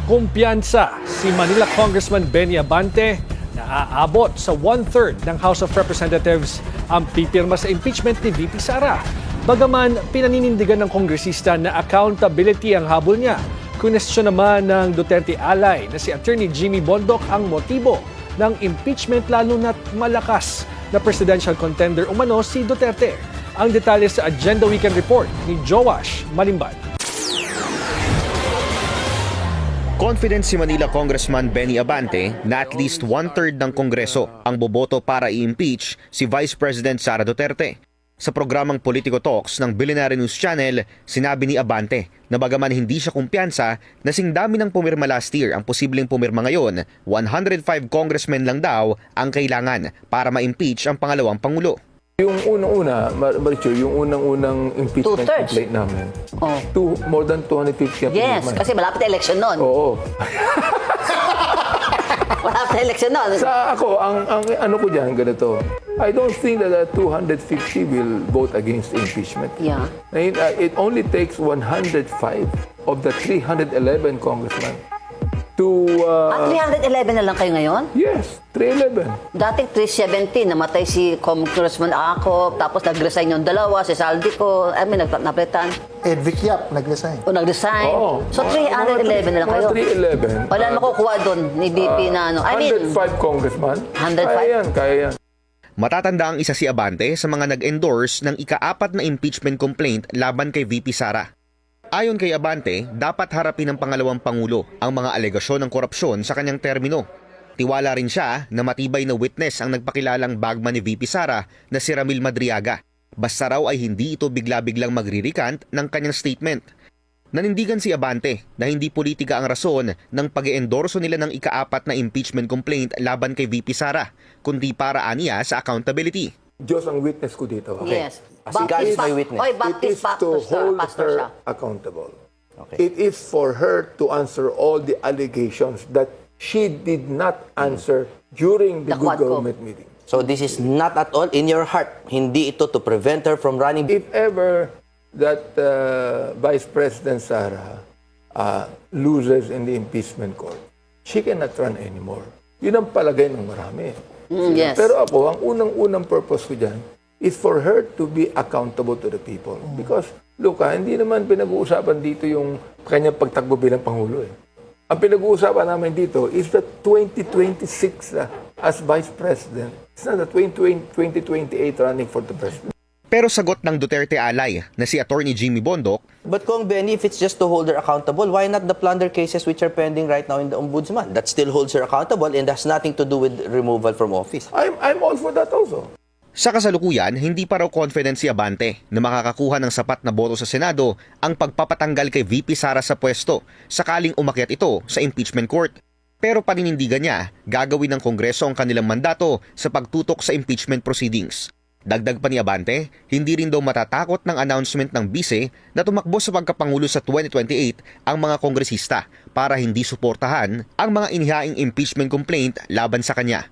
Kumpiyansa si Manila Congressman Benny Abante na aabot sa 1/3 ng House of Representatives ang pipirma sa impeachment ni VP Sara. Bagaman pinaninindigan ng kongresista na accountability ang habol niya, kunestyon naman ng Duterte ally na si Attorney Jimmy Bondoc ang motibo ng impeachment lalo na't malakas na presidential contender umano si Duterte. Ang detalye sa Agenda Weekend Report ni Joash Malimban. Confident si Manila Congressman Benny Abante na at least 1/3 ng Kongreso ang boboto para i-impeach si Vice President Sara Duterte. Sa programang Politico Talks ng Billionaire News Channel, sinabi ni Abante na bagaman hindi siya kumpiyansa, nasing dami ng pumirma last year ang posibleng pumirma ngayon, 105 congressmen lang daw ang kailangan para ma-impeach ang pangalawang Pangulo. Yung unang-una, Marichu, yung unang-unang impeachment Two-thirds. complaint namin. Oh. More than 250 ang Yes, pinirma. kasi malapit na election nun. Oo. Malapit na election nun. Sa ako, ang ano ko dyan, ganito. I don't think that 250 will vote against impeachment. Yeah. It only takes 105 of the 311 congressmen to... At 311 na lang kayo ngayon? yes, 311. Dating 370, namatay si Congressman Acop, tapos nag-resign yung dalawa, si Saldico, naplitan. Vic Yap, nag-resign. O nag-resign. Oo. So 311 na lang kayo. Mga 311. Wala makukuha doon ni BP na ano. I mean, 105 congressman. 105? Kaya yan. Matatanda ang isa si Abante sa mga nag-endorse ng ika-4 na impeachment complaint laban kay VP Sara. Ayon kay Abante, dapat harapin ng pangalawang Pangulo ang mga alegasyon ng korupsyon sa kanyang termino. Tiwala rin siya na matibay na witness ang nagpakilalang bagman ni VP Sara na si Ramil Madriaga. Basta raw ay hindi ito bigla-biglang magre-recant ng kanyang statement. Nanindigan si Abante na hindi politika ang rason ng pag-eendorso nila ng ika-4 na impeachment complaint laban kay VP Sara, kundi para aniya sa accountability. Diyos ang witness ko dito. yes. God is my witness. Oy, It is Baptist to hold pastor siya. her accountable. Okay. It is for her to answer all the allegations that she did not answer during the The good Quadcom. government meeting. So this is not at all in your heart. Hindi ito to prevent her from running. If ever that Vice President Sara loses in the impeachment court, she cannot run anymore. Yun ang palagay ng marami. Yes. Pero ako, ang unang purpose ko dyan is for her to be accountable to the people. Because, look, hindi naman pinag-uusapan dito yung kanyang pagtakbo bilang Pangulo. Ang pinag-uusapan namin dito is the 2026 as Vice President. It's not the 2028 running for the President. Pero sagot ng Duterte ally na si Attorney Jimmy Bondoc, But Kong Benny, if it's just to hold her accountable, why not the plunder cases which are pending right now in the Ombudsman? That still holds her accountable and has nothing to do with removal from office. I'm all for that also. sa kasalukuyan, hindi pa raw confident si Abante na makakakuha ng sapat na boto sa Senado ang pagpapatanggal kay VP Sara sa pwesto sakaling umakyat ito sa impeachment court. Pero paninindigan niya, gagawin ng Kongreso ang kanilang mandato sa pagtutok sa impeachment proceedings. Dagdag pa ni Abante, hindi rin daw matatakot ng announcement ng bise na tumakbo sa pagkapangulo sa 2028 ang mga kongresista para hindi suportahan ang mga inihaing impeachment complaint laban sa kanya.